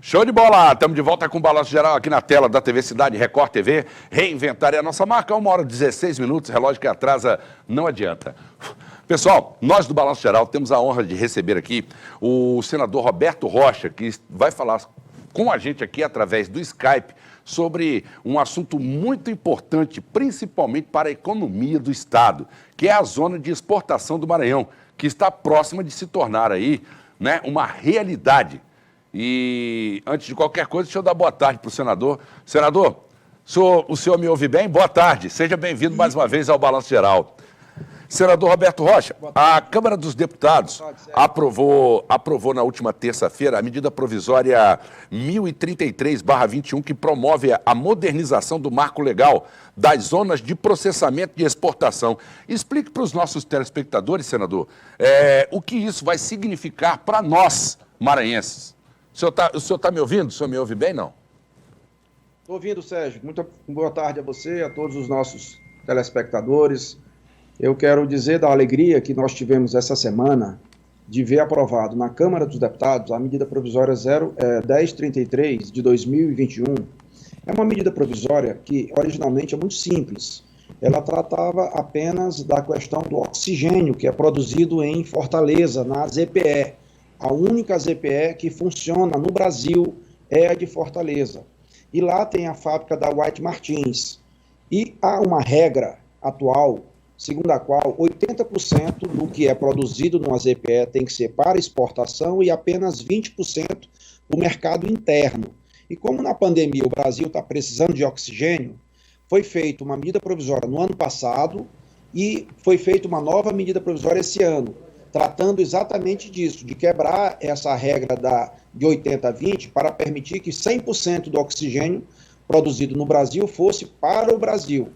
Show de bola! Estamos de volta com o Balanço Geral aqui na tela da TV Cidade, Record TV. Reinventar é a nossa marca, 1h16, relógio que atrasa, não adianta. Pessoal, nós do Balanço Geral temos a honra de receber aqui o senador Roberto Rocha, que vai falar com a gente aqui através do Skype sobre um assunto muito importante, principalmente para a economia do Estado, que é a zona de exportação do Maranhão, que está próxima de se tornar aí, né, uma realidade. E, antes de qualquer coisa, deixa eu dar boa tarde para o senador. Senador, o senhor me ouve bem? Boa tarde. Seja bem-vindo mais uma vez ao Balanço Geral. Senador Roberto Rocha, a Câmara dos Deputados aprovou na última terça-feira a medida provisória 1033/21, que promove a modernização do marco legal das zonas de processamento de exportação. Explique para os nossos telespectadores, senador, o que isso vai significar para nós, maranhenses. O senhor está me ouvindo? O senhor me ouve bem, não? Estou ouvindo, Sérgio. Muito boa tarde a você, a todos os nossos telespectadores. Eu quero dizer da alegria que nós tivemos essa semana de ver aprovado na Câmara dos Deputados a medida provisória 1033 de 2021. É uma medida provisória que originalmente é muito simples. Ela tratava apenas da questão do oxigênio que é produzido em Fortaleza, na ZPE. A única ZPE que funciona no Brasil é a de Fortaleza. E lá tem a fábrica da White Martins. E há uma regra atual, segundo a qual 80% do que é produzido numa ZPE tem que ser para exportação e apenas 20% para o mercado interno. E como na pandemia o Brasil está precisando de oxigênio, foi feita uma medida provisória no ano passado e foi feita uma nova medida provisória esse ano, tratando exatamente disso, de quebrar essa regra de 80-20 para permitir que 100% do oxigênio produzido no Brasil fosse para o Brasil.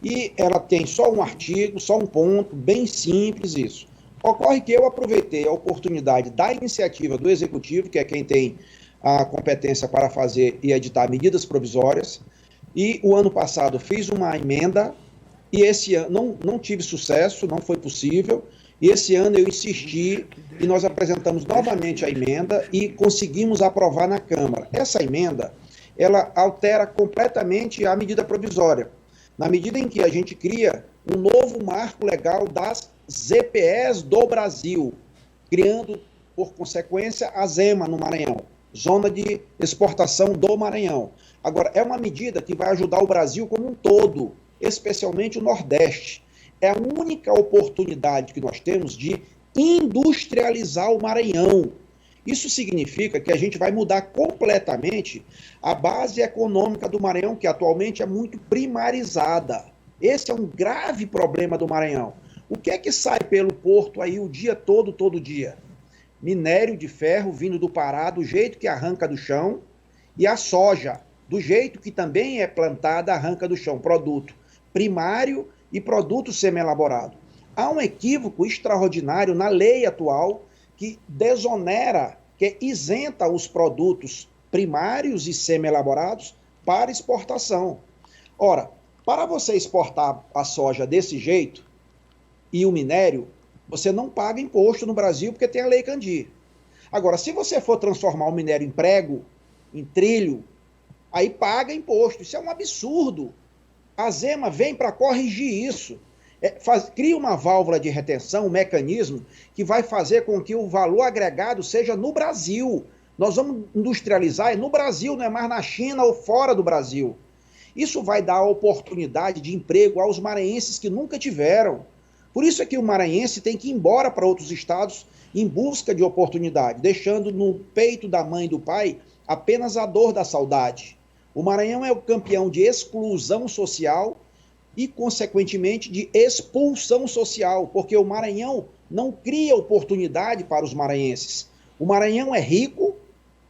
E ela tem só um artigo, só um ponto, bem simples isso. Ocorre que eu aproveitei a oportunidade da iniciativa do Executivo, que é quem tem a competência para fazer e editar medidas provisórias, e o ano passado fiz uma emenda, e esse ano não tive sucesso, não foi possível, e esse ano eu insisti e nós apresentamos novamente a emenda e conseguimos aprovar na Câmara. Essa emenda, ela altera completamente a medida provisória, na medida em que a gente cria um novo marco legal das ZPEs do Brasil, criando, por consequência, a ZEMA no Maranhão, Zona de Exportação do Maranhão. Agora, é uma medida que vai ajudar o Brasil como um todo, especialmente o Nordeste. É a única oportunidade que nós temos de industrializar o Maranhão. Isso significa que a gente vai mudar completamente a base econômica do Maranhão, que atualmente é muito primarizada. Esse é um grave problema do Maranhão. O que é que sai pelo porto aí o dia todo dia? Minério de ferro vindo do Pará, do jeito que arranca do chão, e a soja, do jeito que também é plantada, arranca do chão. Produto primário e produto semi-elaborado. Há um equívoco extraordinário na lei atual que desonera, que isenta os produtos primários e semi-elaborados para exportação. Ora, para você exportar a soja desse jeito e o minério, você não paga imposto no Brasil porque tem a Lei Candir. Agora, se você for transformar o minério em prego, em trilho, aí paga imposto. Isso é um absurdo. A ZEMA vem para corrigir isso. Cria uma válvula de retenção, um mecanismo que vai fazer com que o valor agregado seja no Brasil. Nós vamos industrializar no Brasil, não é mais na China ou fora do Brasil. Isso vai dar oportunidade de emprego aos maranhenses que nunca tiveram. Por isso é que o maranhense tem que ir embora para outros estados em busca de oportunidade, deixando no peito da mãe e do pai apenas a dor da saudade. O Maranhão é o campeão de exclusão social e, consequentemente, de expulsão social, porque o Maranhão não cria oportunidade para os maranhenses. O Maranhão é rico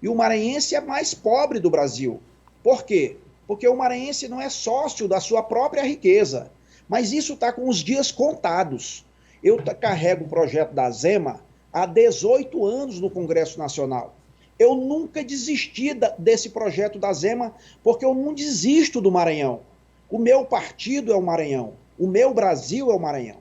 e o maranhense é mais pobre do Brasil. Por quê? Porque o maranhense não é sócio da sua própria riqueza. Mas isso está com os dias contados. Eu carrego o projeto da ZEMA há 18 anos no Congresso Nacional. Eu nunca desisti desse projeto da ZEMA, porque eu não desisto do Maranhão. O meu partido é o Maranhão. O meu Brasil é o Maranhão.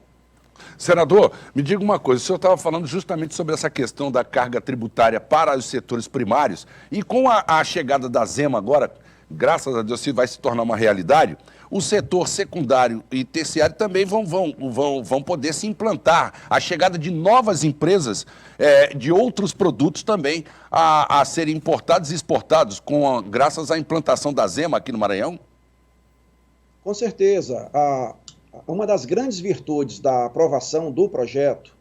Senador, me diga uma coisa, o senhor estava falando justamente sobre essa questão da carga tributária para os setores primários e com a chegada da Zema agora, graças a Deus, isso vai se tornar uma realidade, o setor secundário e terciário também vão poder se implantar. A chegada de novas empresas, de outros produtos também a serem importados e exportados, graças à implantação da Zema aqui no Maranhão? Com certeza. Uma das grandes virtudes da aprovação do projeto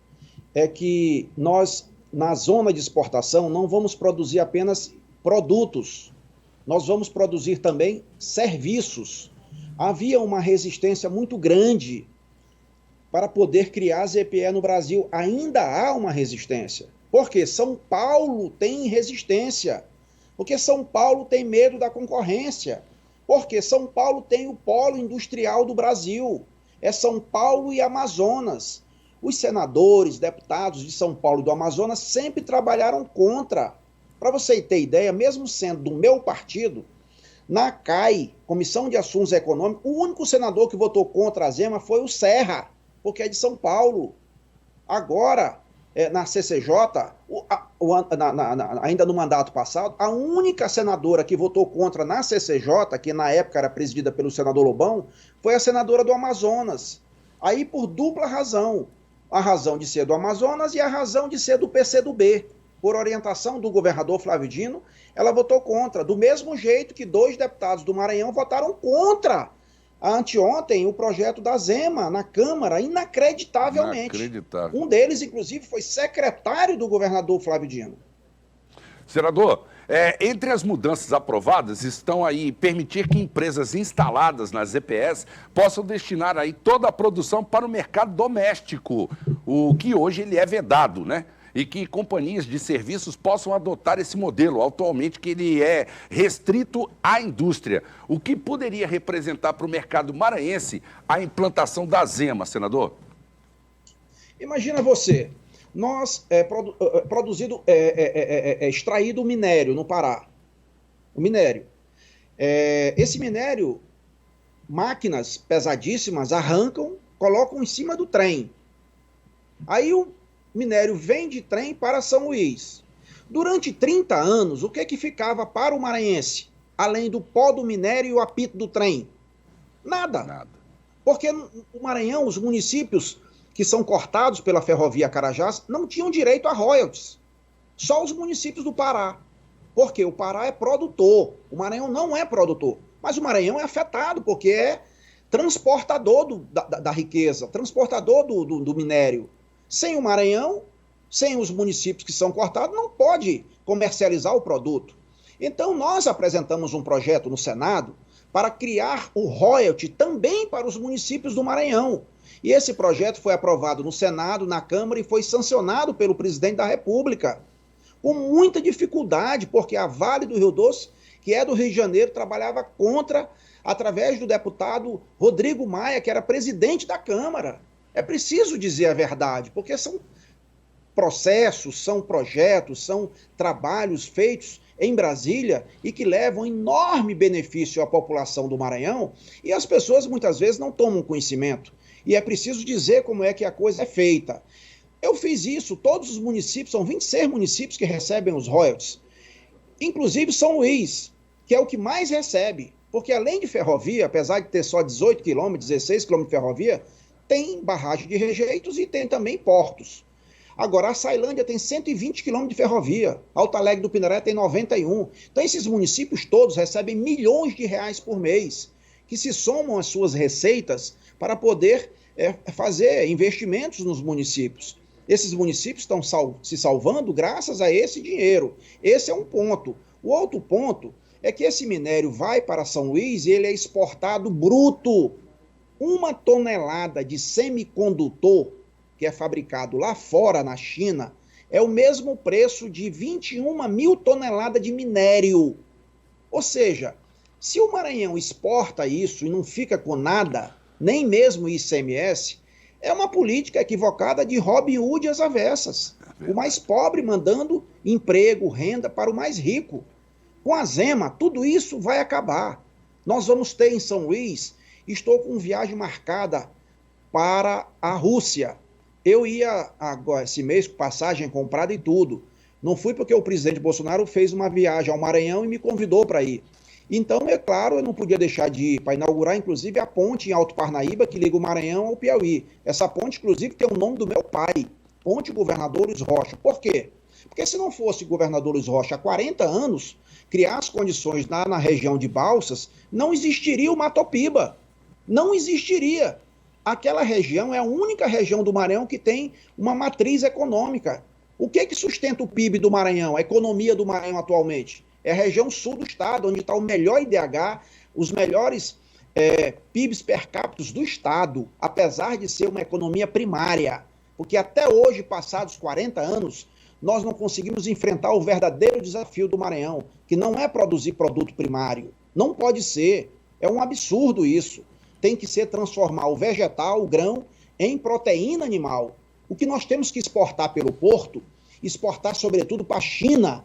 é que nós, na zona de exportação, não vamos produzir apenas produtos, nós vamos produzir também serviços. Havia uma resistência muito grande para poder criar ZPE no Brasil. Ainda há uma resistência. Porque São Paulo tem resistência. Porque São Paulo tem medo da concorrência. Porque São Paulo tem o polo industrial do Brasil. É São Paulo e Amazonas. Os senadores, deputados de São Paulo e do Amazonas sempre trabalharam contra. Para você ter ideia, mesmo sendo do meu partido, na CAI, Comissão de Assuntos Econômicos, o único senador que votou contra a Zema foi o Serra, porque é de São Paulo. Agora, na CCJ, ainda no mandato passado, a única senadora que votou contra na CCJ, que na época era presidida pelo senador Lobão, foi a senadora do Amazonas. Aí por dupla razão. A razão de ser do Amazonas e a razão de ser do PCdoB. Por orientação do governador Flávio Dino, ela votou contra, do mesmo jeito que 2 deputados do Maranhão votaram contra anteontem o projeto da Zema na Câmara, inacreditavelmente. Inacreditável. Um deles, inclusive, foi secretário do governador Flávio Dino. Senador, entre as mudanças aprovadas estão aí permitir que empresas instaladas nas EPS possam destinar aí toda a produção para o mercado doméstico, o que hoje ele é vedado, né? E que companhias de serviços possam adotar esse modelo, atualmente que ele é restrito à indústria. O que poderia representar para o mercado maranhense a implantação da Zema, senador? Imagina você, nós extraído minério no Pará, o minério. Esse minério, máquinas pesadíssimas arrancam, colocam em cima do trem. Aí o minério vem de trem para São Luís. Durante 30 anos, o que ficava para o maranhense, além do pó do minério e o apito do trem? Nada. Porque o Maranhão, os municípios que são cortados pela ferrovia Carajás, não tinham direito a royalties. Só os municípios do Pará. Porque o Pará é produtor, o Maranhão não é produtor. Mas o Maranhão é afetado, porque é transportador da riqueza, transportador do minério. Sem o Maranhão, sem os municípios que são cortados, não pode comercializar o produto. Então, nós apresentamos um projeto no Senado para criar o royalty também para os municípios do Maranhão. E esse projeto foi aprovado no Senado, na Câmara e foi sancionado pelo presidente da República. Com muita dificuldade, porque a Vale do Rio Doce, que é do Rio de Janeiro, trabalhava contra, através do deputado Rodrigo Maia, que era presidente da Câmara. É preciso dizer a verdade, porque são processos, são projetos, são trabalhos feitos em Brasília e que levam enorme benefício à população do Maranhão e as pessoas muitas vezes não tomam conhecimento. E é preciso dizer como é que a coisa é feita. Eu fiz isso, todos os municípios, são 26 municípios que recebem os royalties, inclusive São Luís, que é o que mais recebe, porque além de ferrovia, apesar de ter só 18 quilômetros, 16 quilômetros de ferrovia, tem barragem de rejeitos e tem também portos. Agora, a Ceilândia tem 120 quilômetros de ferrovia, Alto Alegre do Pindaré tem 91. Então, esses municípios todos recebem milhões de reais por mês, que se somam às suas receitas para poder fazer investimentos nos municípios. Esses municípios estão se salvando graças a esse dinheiro. Esse é um ponto. O outro ponto é que esse minério vai para São Luís e ele é exportado bruto. 1 tonelada de semicondutor, que é fabricado lá fora, na China, é o mesmo preço de 21 mil toneladas de minério. Ou seja, se o Maranhão exporta isso e não fica com nada, nem mesmo ICMS, é uma política equivocada de Robin Hood às avessas. O mais pobre mandando emprego, renda para o mais rico. Com a Zema, tudo isso vai acabar. Nós vamos ter em São Luís, estou com viagem marcada para a Rússia. Eu ia agora, esse mês com passagem comprada e tudo. Não fui porque o presidente Bolsonaro fez uma viagem ao Maranhão e me convidou para ir. Então, é claro, eu não podia deixar de ir para inaugurar, inclusive, a ponte em Alto Parnaíba que liga o Maranhão ao Piauí. Essa ponte, inclusive, tem o nome do meu pai, Ponte Governador Luiz Rocha. Por quê? Porque se não fosse governador Luiz Rocha há 40 anos, criar as condições na região de Balsas, não existiria o Matopiba. Não existiria. Aquela região é a única região do Maranhão que tem uma matriz econômica. O que sustenta o PIB do Maranhão, a economia do Maranhão atualmente? É a região sul do estado, onde está o melhor IDH, os melhores PIBs per capita do estado, apesar de ser uma economia primária. Porque até hoje, passados 40 anos, nós não conseguimos enfrentar o verdadeiro desafio do Maranhão, que não é produzir produto primário. Não pode ser. É um absurdo isso. Tem que ser transformar o vegetal, o grão, em proteína animal. O que nós temos que exportar pelo porto, exportar sobretudo para a China,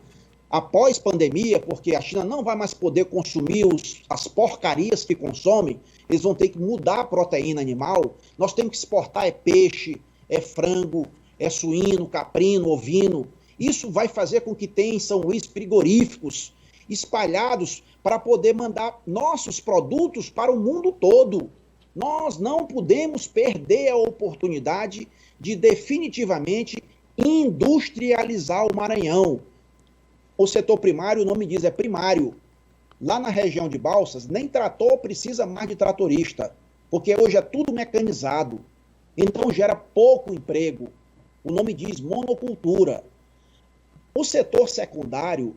após pandemia, porque a China não vai mais poder consumir as porcarias que consome, eles vão ter que mudar a proteína animal. Nós temos que exportar peixe, frango, suíno, caprino, ovino. Isso vai fazer com que tenha em São Luís frigoríficos espalhados para poder mandar nossos produtos para o mundo todo. Nós não podemos perder a oportunidade de definitivamente industrializar o Maranhão. O setor primário, o nome diz, é primário. Lá na região de Balsas, nem trator precisa mais de tratorista, porque hoje é tudo mecanizado. Então gera pouco emprego. O nome diz monocultura. O setor secundário,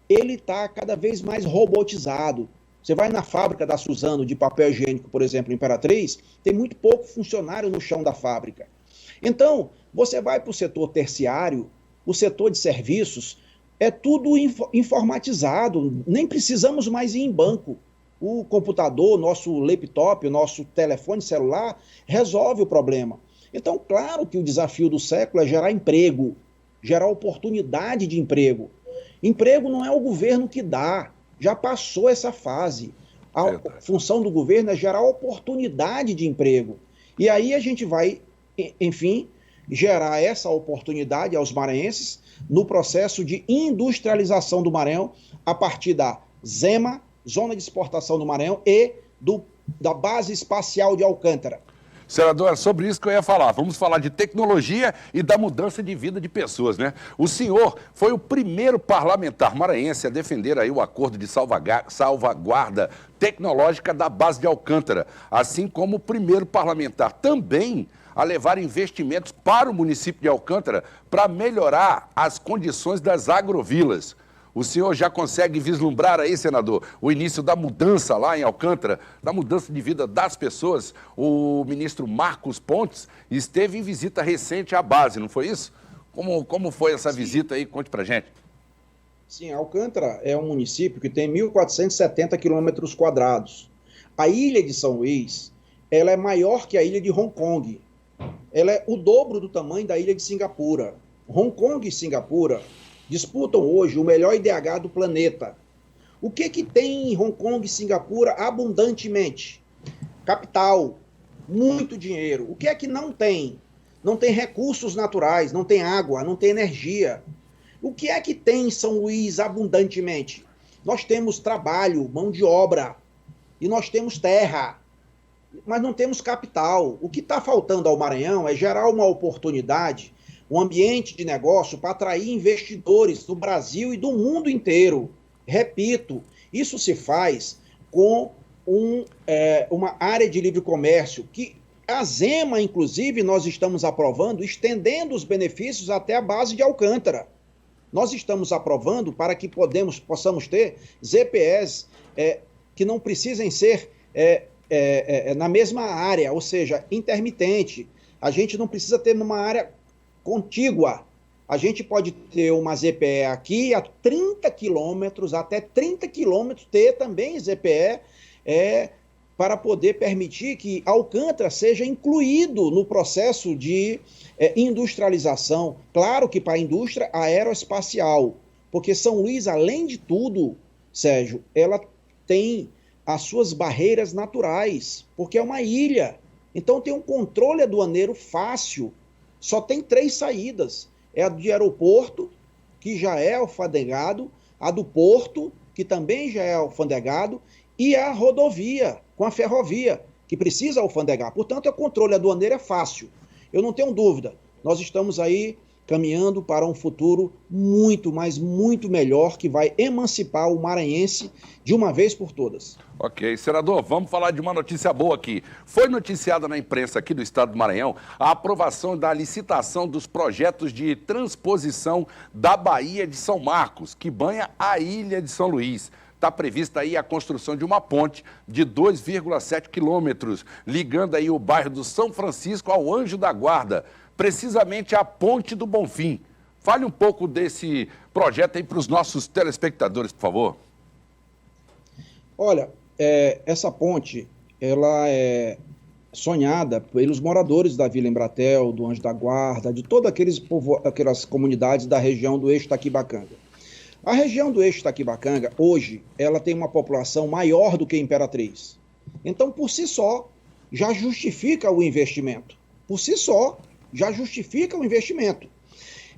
ele está cada vez mais robotizado. Você vai na fábrica da Suzano de papel higiênico, por exemplo, Imperatriz, tem muito pouco funcionário no chão da fábrica. Então, você vai para o setor terciário, o setor de serviços, é tudo informatizado, nem precisamos mais ir em banco. O computador, nosso laptop, o nosso telefone celular resolve o problema. Então, claro que o desafio do século é gerar emprego, gerar oportunidade de emprego. Emprego não é o governo que dá, já passou essa fase. A função do governo é gerar oportunidade de emprego. E aí a gente vai, enfim, gerar essa oportunidade aos maranhenses no processo de industrialização do Maranhão a partir da ZEMA, Zona de Exportação do Maranhão, e da Base Espacial de Alcântara. Senador, é sobre isso que eu ia falar. Vamos falar de tecnologia e da mudança de vida de pessoas, né? O senhor foi o primeiro parlamentar maranhense a defender aí o acordo de salvaguarda tecnológica da base de Alcântara, assim como o primeiro parlamentar também a levar investimentos para o município de Alcântara para melhorar as condições das agrovilas. O senhor já consegue vislumbrar aí, senador, o início da mudança lá em Alcântara, da mudança de vida das pessoas? O ministro Marcos Pontes esteve em visita recente à base, não foi isso? Como foi essa visita aí? Conte pra gente. Sim, Alcântara é um município que tem 1.470 quilômetros quadrados. A ilha de São Luís, ela é maior que a ilha de Hong Kong. Ela é o dobro do tamanho da ilha de Singapura. Hong Kong e Singapura disputam hoje o melhor IDH do planeta. O que tem em Hong Kong e Singapura abundantemente? Capital, muito dinheiro. O que é que não tem? Não tem recursos naturais, não tem água, não tem energia. O que é que tem em São Luís abundantemente? Nós temos trabalho, mão de obra, e nós temos terra, mas não temos capital. O que está faltando ao Maranhão é gerar uma oportunidade, um ambiente de negócio para atrair investidores do Brasil e do mundo inteiro. Repito, isso se faz com uma área de livre comércio que a ZEMA, inclusive, nós estamos aprovando, estendendo os benefícios até a base de Alcântara. Nós estamos aprovando para que possamos ter ZPEs que não precisem ser na mesma área, ou seja, intermitente. A gente não precisa ter numa área contígua. A gente pode ter uma ZPE aqui a 30 quilômetros, até 30 quilômetros, ter também ZPE para poder permitir que Alcântara seja incluído no processo de industrialização. Claro que para a indústria aeroespacial, porque São Luís, além de tudo, Sérgio, ela tem as suas barreiras naturais, porque é uma ilha. Então tem um controle aduaneiro fácil. só tem 3 saídas. É a de aeroporto, que já é alfandegado, a do porto, que também já é alfandegado, e a rodovia, com a ferrovia, que precisa alfandegar. Portanto, o controle aduaneiro é fácil. Eu não tenho dúvida. Nós estamos aí caminhando para um futuro muito, mas muito melhor, que vai emancipar o maranhense de uma vez por todas. Ok, senador, vamos falar de uma notícia boa aqui. Foi noticiada na imprensa aqui do estado do Maranhão a aprovação da licitação dos projetos de transposição da Baía de São Marcos, que banha a ilha de São Luís. Está prevista aí a construção de uma ponte de 2,7 quilômetros, ligando aí o bairro do São Francisco ao Anjo da Guarda, precisamente a Ponte do Bonfim. Fale um pouco desse projeto aí para os nossos telespectadores, por favor. Olha, essa ponte, ela é sonhada pelos moradores da Vila Embratel, do Anjo da Guarda, de todas aquelas comunidades da região do Eixo Taquibacanga. A região do Eixo Taquibacanga, hoje, ela tem uma população maior do que Imperatriz. Então, por si só, já justifica o investimento. Por si só, já justifica o investimento.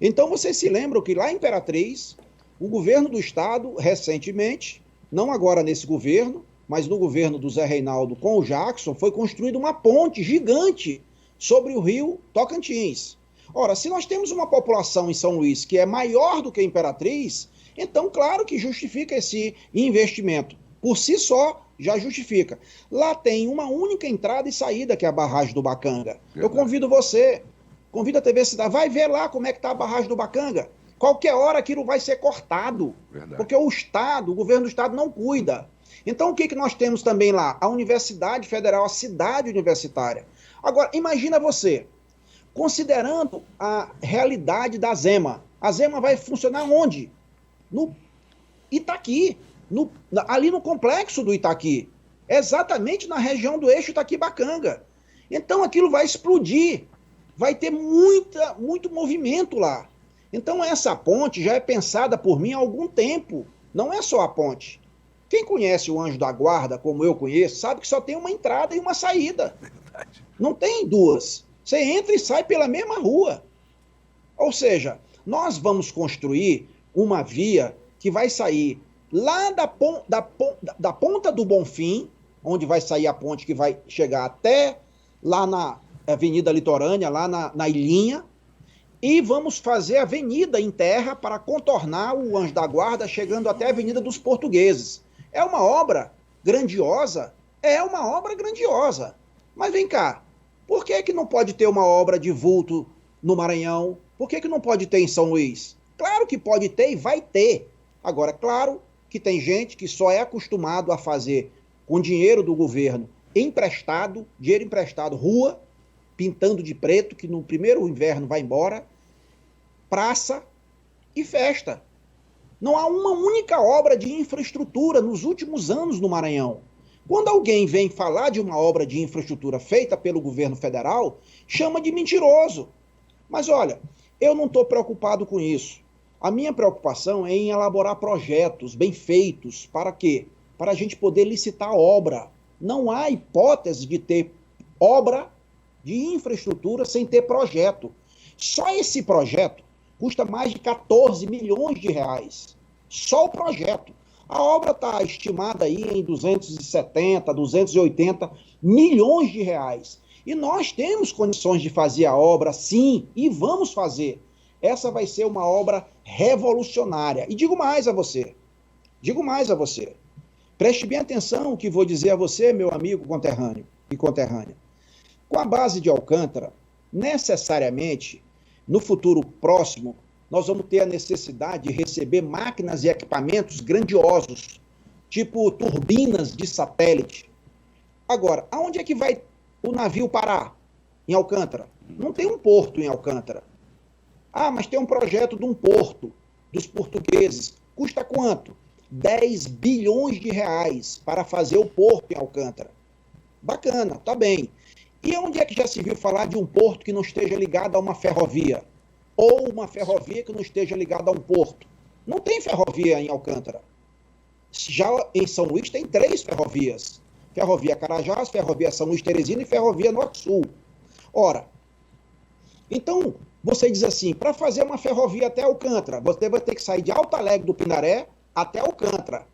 Então, vocês se lembram que lá em Imperatriz, o governo do estado, recentemente, não agora nesse governo, mas no governo do Zé Reinaldo com o Jackson, foi construída uma ponte gigante sobre o rio Tocantins. Ora, se nós temos uma população em São Luís que é maior do que Imperatriz, então, claro que justifica esse investimento. Por si só, já justifica. Lá tem uma única entrada e saída, que é a barragem do Bacanga. Verdade. Eu convido você, convido a TV Cidade, vai ver lá como é que está a barragem do Bacanga. Qualquer hora aquilo vai ser cortado. Verdade. Porque o Estado, o governo do Estado não cuida. Então, o que nós temos também lá? A Universidade Federal, a cidade universitária. Agora, imagina você, considerando a realidade da Zema. A Zema vai funcionar onde? No Itaqui, ali no complexo do Itaqui, exatamente na região do Eixo Taquibacanga. Então aquilo vai explodir, vai ter muito movimento lá. Então essa ponte já é pensada por mim há algum tempo, não é só a ponte. Quem conhece o Anjo da Guarda, como eu conheço, sabe que só tem uma entrada e uma saída. Verdade. Não tem duas. Você entra e sai pela mesma rua. Ou seja, nós vamos construir uma via que vai sair lá da ponta do Bonfim, onde vai sair a ponte que vai chegar até lá na Avenida Litorânea, lá na Ilhinha, e vamos fazer a avenida em terra para contornar o Anjo da Guarda, chegando até a Avenida dos Portugueses. É uma obra grandiosa? É uma obra grandiosa. Mas vem cá, por que não pode ter uma obra de vulto no Maranhão? Por que não pode ter em São Luís? Claro que pode ter e vai ter. Agora, claro que tem gente que só é acostumado a fazer com dinheiro do governo emprestado, dinheiro emprestado, rua, pintando de preto, que no primeiro inverno vai embora, praça e festa. Não há uma única obra de infraestrutura nos últimos anos no Maranhão. Quando alguém vem falar de uma obra de infraestrutura feita pelo governo federal, chama de mentiroso. Mas olha, eu não estou preocupado com isso. A minha preocupação é em elaborar projetos bem feitos. Para quê? Para a gente poder licitar a obra. Não há hipótese de ter obra de infraestrutura sem ter projeto. Só esse projeto custa mais de 14 milhões de reais. Só o projeto. A obra está estimada aí em 270, 280 milhões de reais. E nós temos condições de fazer a obra, sim, e vamos fazer. Essa vai ser uma obra revolucionária. E digo mais a você. Preste bem atenção no que vou dizer a você, meu amigo conterrâneo e conterrânea. Com a base de Alcântara, necessariamente, no futuro próximo, nós vamos ter a necessidade de receber máquinas e equipamentos grandiosos, tipo turbinas de satélite. Agora, aonde é que vai o navio parar? Em Alcântara. Não tem um porto em Alcântara. Ah, mas tem um projeto de um porto dos portugueses. Custa quanto? 10 bilhões de reais para fazer o porto em Alcântara. Bacana, tá bem. E onde é que já se viu falar de um porto que não esteja ligado a uma ferrovia? Ou uma ferrovia que não esteja ligada a um porto? Não tem ferrovia em Alcântara. Já em São Luís tem 3 ferrovias. Ferrovia Carajás, Ferrovia São Luís Teresina e Ferrovia Norte-Sul. Ora, Então, você diz assim, para fazer uma ferrovia até Alcântara, você vai ter que sair de Alto Alegre do Pindaré até Alcântara.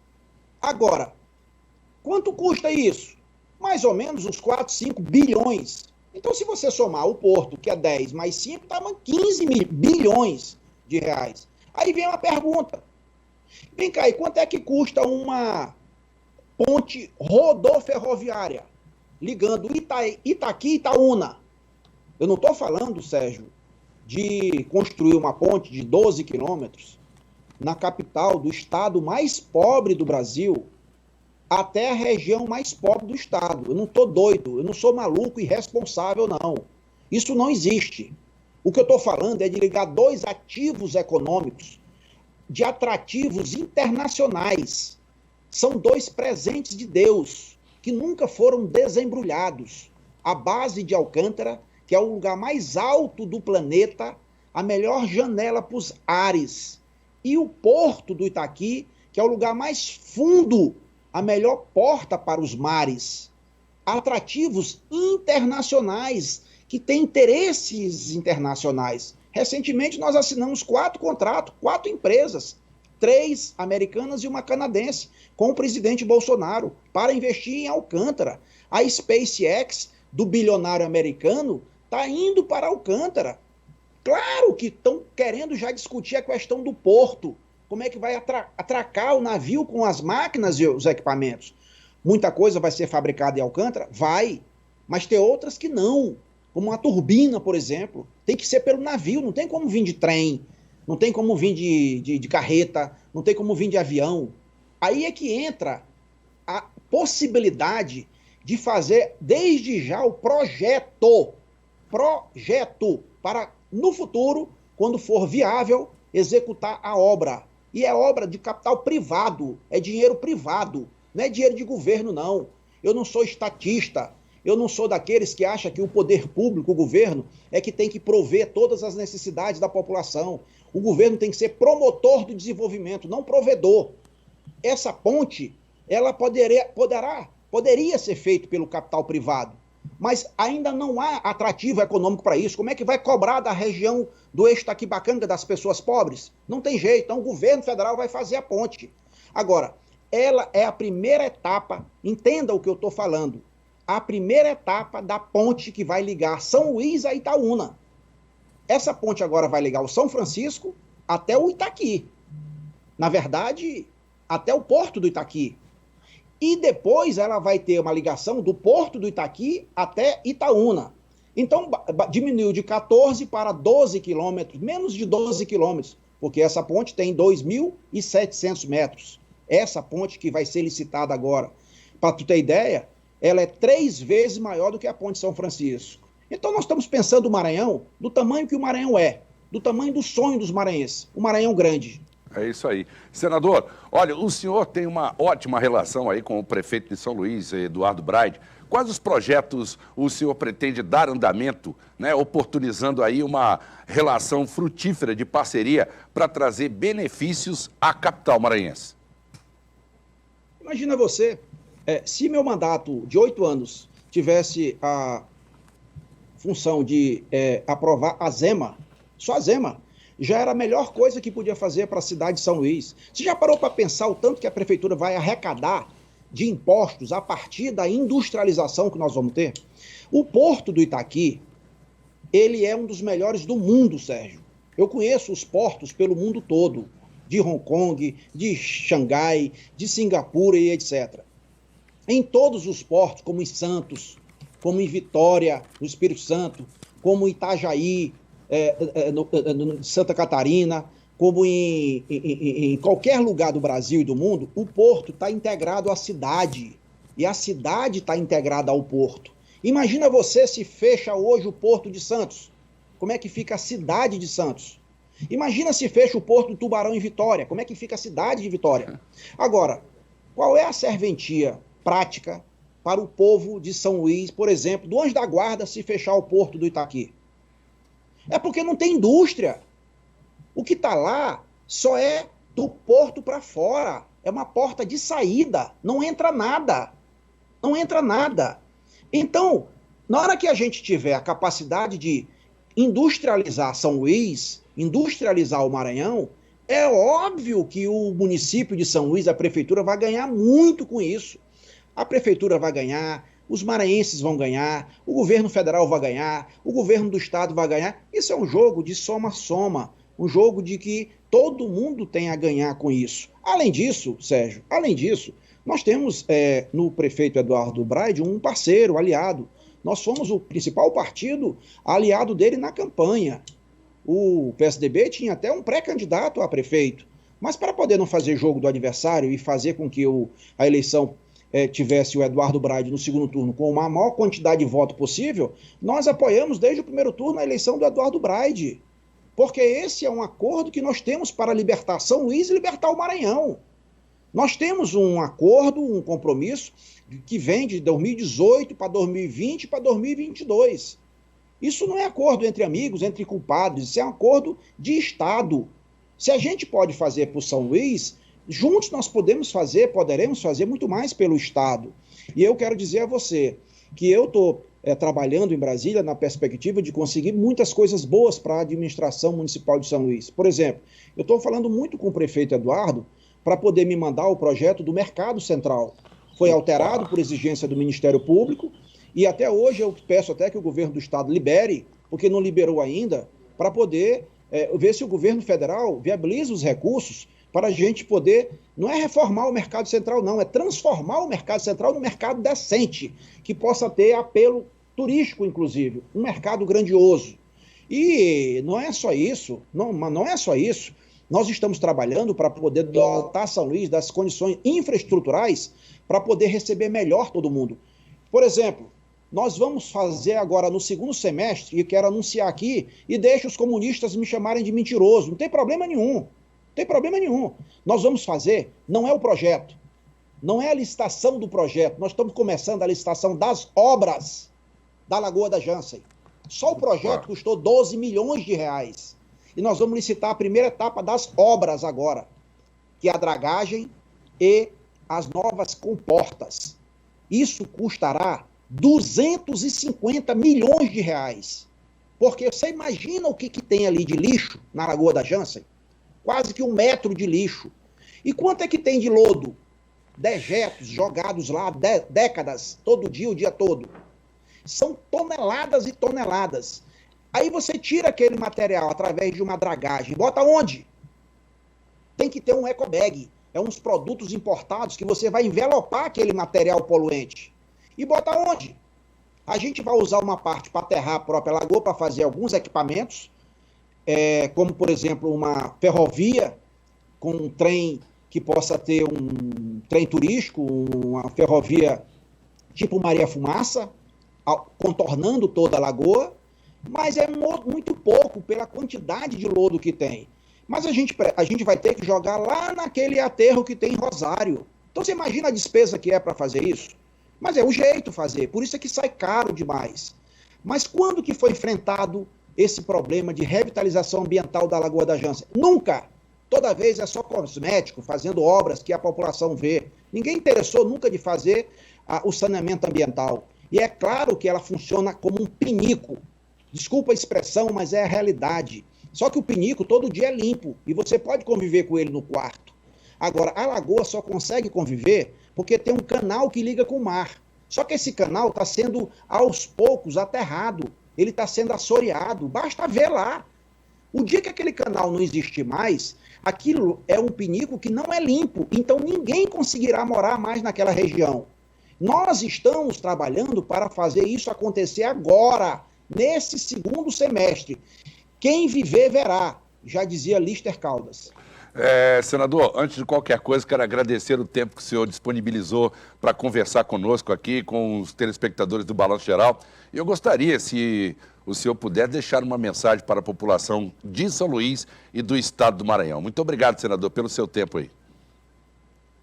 Agora, quanto custa isso? Mais ou menos uns 4, 5 bilhões. Então, se você somar o porto, que é 10 mais 5, tá 15 bilhões de reais. Aí vem uma pergunta. Vem cá, e quanto é que custa uma ponte rodoferroviária ligando Itaqui e Itaúna? Eu não estou falando, Sérgio, de construir uma ponte de 12 quilômetros na capital do estado mais pobre do Brasil até a região mais pobre do estado. Eu não estou doido, eu não sou maluco e irresponsável, não. Isso não existe. O que eu estou falando é de ligar dois ativos econômicos de atrativos internacionais. São dois presentes de Deus que nunca foram desembrulhados. A base de Alcântara, que é o lugar mais alto do planeta, a melhor janela para os ares. E o porto do Itaqui, que é o lugar mais fundo, a melhor porta para os mares. Atrativos internacionais, que têm interesses internacionais. Recentemente nós assinamos 4 contratos, 4 empresas, 3 americanas e uma canadense, com o presidente Bolsonaro, para investir em Alcântara. A SpaceX, do bilionário americano, está indo para Alcântara. Claro que estão querendo já discutir a questão do porto, como é que vai atracar o navio com as máquinas e os equipamentos. Muita coisa vai ser fabricada em Alcântara? Vai, mas tem outras que não, como uma turbina, por exemplo, tem que ser pelo navio, não tem como vir de trem, não tem como vir de carreta, não tem como vir de avião. Aí é que entra a possibilidade de fazer desde já o projeto para, no futuro, quando for viável, executar a obra. E é obra de capital privado, é dinheiro privado, não é dinheiro de governo, não. Eu não sou estatista, eu não sou daqueles que acham que o poder público, o governo, é que tem que prover todas as necessidades da população. O governo tem que ser promotor do desenvolvimento, não provedor. Essa ponte, ela poderia ser feita pelo capital privado, mas ainda não há atrativo econômico para isso. Como é que vai cobrar da região do eixo Taquibacanga das pessoas pobres? Não tem jeito, então o governo federal vai fazer a ponte. Agora, ela é a primeira etapa, entenda o que eu estou falando, a primeira etapa da ponte que vai ligar São Luís a Itaúna. Essa ponte agora vai ligar o São Francisco até o Itaqui. Na verdade, até o porto do Itaqui. E depois ela vai ter uma ligação do porto do Itaqui até Itaúna. Então, diminuiu de 14 para 12 quilômetros, menos de 12 quilômetros, porque essa ponte tem 2.700 metros. Essa ponte que vai ser licitada agora. Para tu ter ideia, ela é 3 vezes maior do que a ponte São Francisco. Então nós estamos pensando o Maranhão do tamanho que o Maranhão é, do tamanho do sonho dos maranhenses, o Maranhão grande. É isso aí. Senador, olha, o senhor tem uma ótima relação aí com o prefeito de São Luís, Eduardo Braide. Quais os projetos o senhor pretende dar andamento, né, oportunizando aí uma relação frutífera de parceria para trazer benefícios à capital maranhense? Imagina você, se meu mandato de 8 anos tivesse a função de aprovar a ZEMA, só a ZEMA, já era a melhor coisa que podia fazer para a cidade de São Luís. Você já parou para pensar o tanto que a prefeitura vai arrecadar de impostos a partir da industrialização que nós vamos ter? O porto do Itaqui, ele é um dos melhores do mundo, Sérgio. Eu conheço os portos pelo mundo todo, de Hong Kong, de Xangai, de Singapura e etc. Em todos os portos, como em Santos, como em Vitória, no Espírito Santo, como em Itajaí, Santa Catarina, como em qualquer lugar do Brasil e do mundo, o porto está integrado à cidade, e a cidade está integrada ao porto. Imagina você se fecha hoje o Porto de Santos, como é que fica a cidade de Santos? Imagina se fecha o Porto do Tubarão em Vitória, como é que fica a cidade de Vitória? Agora, qual é a serventia prática para o povo de São Luís, por exemplo, do Anjo da Guarda, se fechar o Porto do Itaqui? É porque não tem indústria. O que está lá só é do porto para fora. É uma porta de saída. Não entra nada. Não entra nada. Então, na hora que a gente tiver a capacidade de industrializar São Luís, industrializar o Maranhão, é óbvio que o município de São Luís, a prefeitura, vai ganhar muito com isso. A prefeitura vai ganhar, os maranhenses vão ganhar, o governo federal vai ganhar, o governo do estado vai ganhar. Isso é um jogo de soma-soma, um jogo de que todo mundo tem a ganhar com isso. Além disso, Sérgio, nós temos no prefeito Eduardo Braide um parceiro, aliado. Nós somos o principal partido aliado dele na campanha. O PSDB tinha até um pré-candidato a prefeito, mas para poder não fazer jogo do adversário e fazer com que a eleição tivesse o Eduardo Braide no segundo turno com a maior quantidade de voto possível, nós apoiamos desde o primeiro turno a eleição do Eduardo Braide, porque esse é um acordo que nós temos para libertar São Luís e libertar o Maranhão. Nós temos um acordo, um compromisso que vem de 2018 para 2020 para 2022. Isso não é acordo entre amigos, entre culpados, isso é um acordo de Estado. Se a gente pode fazer por São Luís, juntos nós poderemos fazer muito mais pelo Estado. E eu quero dizer a você que eu estou trabalhando em Brasília na perspectiva de conseguir muitas coisas boas para a administração municipal de São Luís. Por exemplo, eu estou falando muito com o prefeito Eduardo para poder me mandar o projeto do Mercado Central. Foi alterado por exigência do Ministério Público e até hoje eu peço até que o governo do Estado libere, porque não liberou ainda, para poder ver se o governo federal viabiliza os recursos para a gente poder, não é reformar o Mercado Central não, é transformar o Mercado Central num mercado decente, que possa ter apelo turístico, inclusive, um mercado grandioso. E não é só isso, não é só isso. Nós estamos trabalhando para poder dotar São Luís das condições infraestruturais para poder receber melhor todo mundo. Por exemplo, nós vamos fazer agora no segundo semestre, e quero anunciar aqui, e deixo os comunistas me chamarem de mentiroso, não tem problema nenhum, não tem problema nenhum. Nós vamos fazer, não é o projeto, não é a licitação do projeto, nós estamos começando a licitação das obras da Lagoa da Jansen. Só o projeto custou 12 milhões de reais. E nós vamos licitar a primeira etapa das obras agora, que é a dragagem e as novas comportas. Isso custará 250 milhões de reais. Porque você imagina o que tem ali de lixo na Lagoa da Jansen? Quase que 1 metro de lixo. E quanto é que tem de lodo? Dejetos jogados lá décadas, todo dia, o dia todo. São toneladas e toneladas. Aí você tira aquele material através de uma dragagem, bota onde? Tem que ter um ecobag, é uns produtos importados que você vai envelopar aquele material poluente. E bota onde? A gente vai usar uma parte para aterrar a própria lagoa, para fazer alguns equipamentos, como, por exemplo, uma ferrovia com um trem que possa ter um trem turístico, uma ferrovia tipo Maria Fumaça, contornando toda a lagoa, mas é muito pouco pela quantidade de lodo que tem. Mas a gente vai ter que jogar lá naquele aterro que tem em Rosário. Então você imagina a despesa que é para fazer isso? Mas é o jeito de fazer, por isso é que sai caro demais. Mas quando que foi enfrentado esse problema de revitalização ambiental da Lagoa da Jansen? Nunca! Toda vez é só cosmético, fazendo obras que a população vê. Ninguém interessou nunca de fazer o saneamento ambiental. E é claro que ela funciona como um pinico. Desculpa a expressão, mas é a realidade. Só que o pinico todo dia é limpo e você pode conviver com ele no quarto. Agora, a lagoa só consegue conviver porque tem um canal que liga com o mar. Só que esse canal está sendo, aos poucos, aterrado. Ele está sendo assoreado. Basta ver lá. O dia que aquele canal não existir mais, aquilo é um pinico que não é limpo. Então ninguém conseguirá morar mais naquela região. Nós estamos trabalhando para fazer isso acontecer agora, nesse segundo semestre. Quem viver, verá, já dizia Lister Caldas. Senador, antes de qualquer coisa, quero agradecer o tempo que o senhor disponibilizou para conversar conosco aqui, com os telespectadores do Balanço Geral. E eu gostaria, se o senhor puder, deixar uma mensagem para a população de São Luís e do estado do Maranhão. Muito obrigado, senador, pelo seu tempo aí.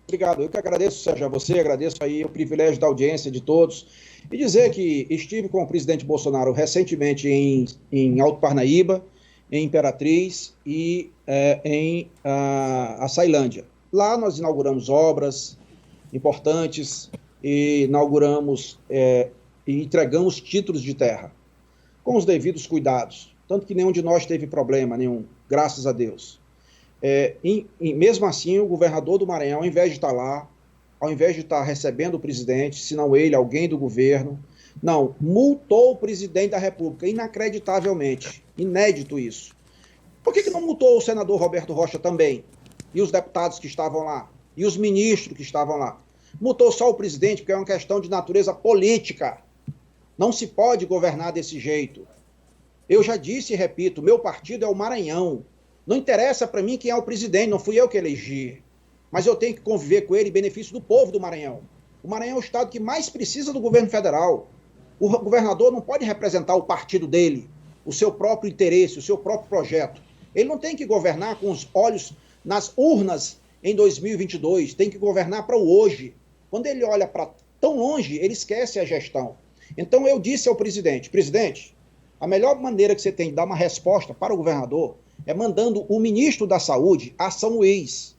Obrigado. Eu que agradeço, Sérgio, a você, agradeço aí o privilégio da audiência de todos. E dizer que estive com o presidente Bolsonaro recentemente em Alto Parnaíba, em Imperatriz e em Açailândia. Lá nós inauguramos obras importantes e inauguramos e entregamos títulos de terra, com os devidos cuidados. tanto que nenhum de nós teve problema nenhum, graças a Deus. Mesmo assim, o governador do Maranhão, ao invés de estar lá, ao invés de estar recebendo o presidente, se não ele, alguém do governo, não, multou o presidente da República, inacreditavelmente, inédito isso. Por que não multou o senador Roberto Rocha também? E os deputados que estavam lá? E os ministros que estavam lá? Multou só o presidente, porque é uma questão de natureza política. Não se pode governar desse jeito. Eu já disse e repito, meu partido é o Maranhão. Não interessa para mim quem é o presidente, não fui eu que elegi. Mas eu tenho que conviver com ele em benefício do povo do Maranhão. O Maranhão é o estado que mais precisa do governo federal. O governador não pode representar o partido dele, o seu próprio interesse, o seu próprio projeto. Ele não tem que governar com os olhos nas urnas em 2022, tem que governar para o hoje. Quando ele olha para tão longe, ele esquece a gestão. Então eu disse ao presidente, presidente, a melhor maneira que você tem de dar uma resposta para o governador é mandando o ministro da Saúde a São Luís,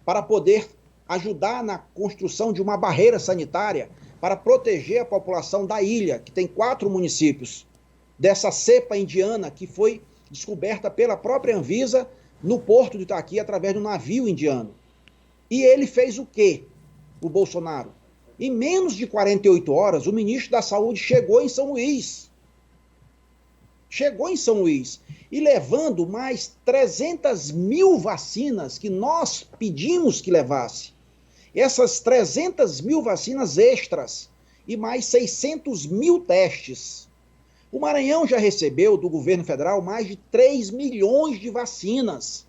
para poder ajudar na construção de uma barreira sanitária para proteger a população da ilha, que tem 4 municípios, dessa cepa indiana que foi descoberta pela própria Anvisa no porto de Itaqui através de um navio indiano. E ele fez o quê, o Bolsonaro? Em menos de 48 horas, o ministro da Saúde chegou em São Luís. Chegou em São Luís e levando mais 300 mil vacinas que nós pedimos que levasse. Essas 300 mil vacinas extras e mais 600 mil testes. O Maranhão já recebeu do governo federal mais de 3 milhões de vacinas.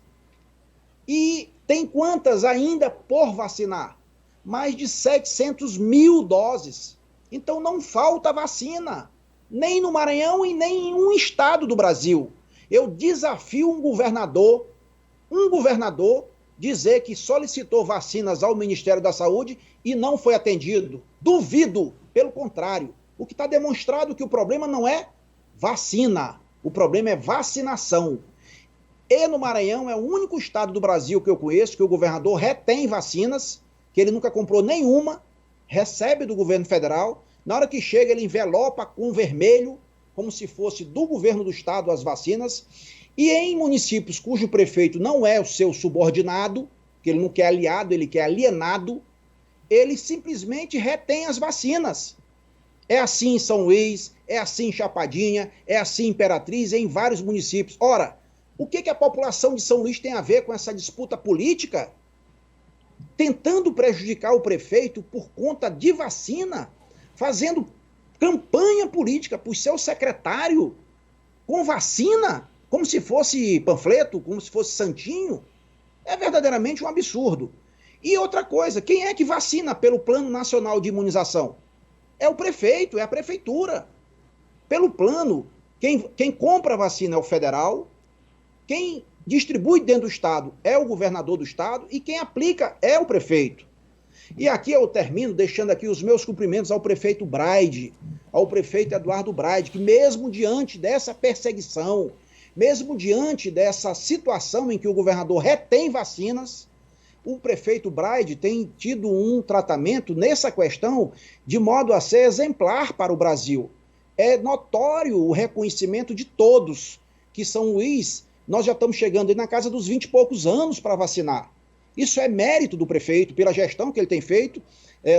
E tem quantas ainda por vacinar? Mais de 700 mil doses. Então não falta vacina, nem no Maranhão e nem em um estado do Brasil. Eu desafio um governador dizer que solicitou vacinas ao Ministério da Saúde e não foi atendido. Duvido, pelo contrário. O que está demonstrado é que o problema não é vacina, o problema é vacinação. E no Maranhão é o único estado do Brasil que eu conheço que o governador retém vacinas, que ele nunca comprou nenhuma, recebe do governo federal, na hora que chega ele envelopa com vermelho, como se fosse do governo do estado as vacinas, e em municípios cujo prefeito não é o seu subordinado, que ele não quer aliado, ele quer alienado, ele simplesmente retém as vacinas. É assim em São Luís, é assim em Chapadinha, é assim em Imperatriz, é em vários municípios. Ora, o que a população de São Luís tem a ver com essa disputa política? Tentando prejudicar o prefeito por conta de vacina, fazendo campanha política para o seu secretário com vacina, como se fosse panfleto, como se fosse santinho. É verdadeiramente um absurdo. E outra coisa, quem é que vacina pelo Plano Nacional de Imunização? É o prefeito, é a prefeitura. Pelo plano, quem compra a vacina é o federal, quem distribui dentro do estado é o governador do estado e quem aplica é o prefeito. E aqui eu termino deixando aqui os meus cumprimentos ao prefeito Braide, ao prefeito Eduardo Braide, que mesmo diante dessa perseguição, mesmo diante dessa situação em que o governador retém vacinas, o prefeito Braide tem tido um tratamento nessa questão de modo a ser exemplar para o Brasil. É notório o reconhecimento de todos que São Luís, nós já estamos chegando aí na casa dos 20 e poucos anos para vacinar. Isso é mérito do prefeito, pela gestão que ele tem feito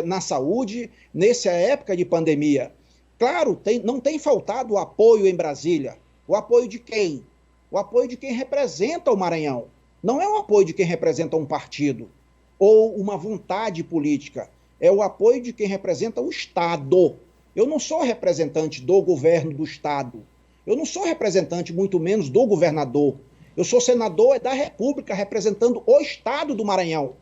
na saúde, nessa época de pandemia. Claro, não tem faltado o apoio em Brasília. O apoio de quem? O apoio de quem representa o Maranhão. Não é o apoio de quem representa um partido ou uma vontade política. É o apoio de quem representa o Estado. Eu não sou representante do governo do Estado. Eu não sou representante, muito menos, do governador. Eu sou senador da República, representando o Estado do Maranhão.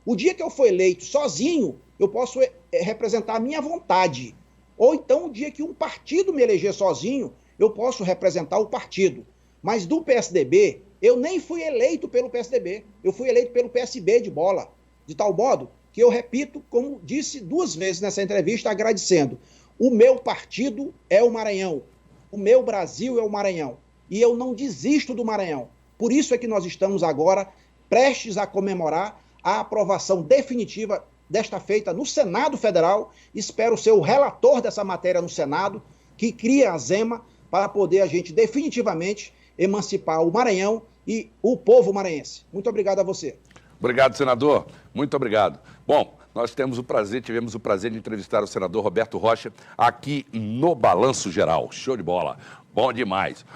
O dia que eu for eleito sozinho, eu posso representar a minha vontade. Ou então, o dia que um partido me eleger sozinho, eu posso representar o partido. Mas do PSDB, eu nem fui eleito pelo PSDB. Eu fui eleito pelo PSB de bola. De tal modo que eu repito, como disse 2 vezes nessa entrevista, agradecendo. O meu partido é o Maranhão. O meu Brasil é o Maranhão. E eu não desisto do Maranhão. Por isso é que nós estamos agora prestes a comemorar a aprovação definitiva desta feita no Senado Federal. Espero ser o relator dessa matéria no Senado, que cria a Zema, para poder a gente definitivamente emancipar o Maranhão e o povo maranhense. Muito obrigado a você. Obrigado, senador. Muito obrigado. Bom, nós tivemos o prazer de entrevistar o senador Roberto Rocha aqui no Balanço Geral. Show de bola. Bom demais.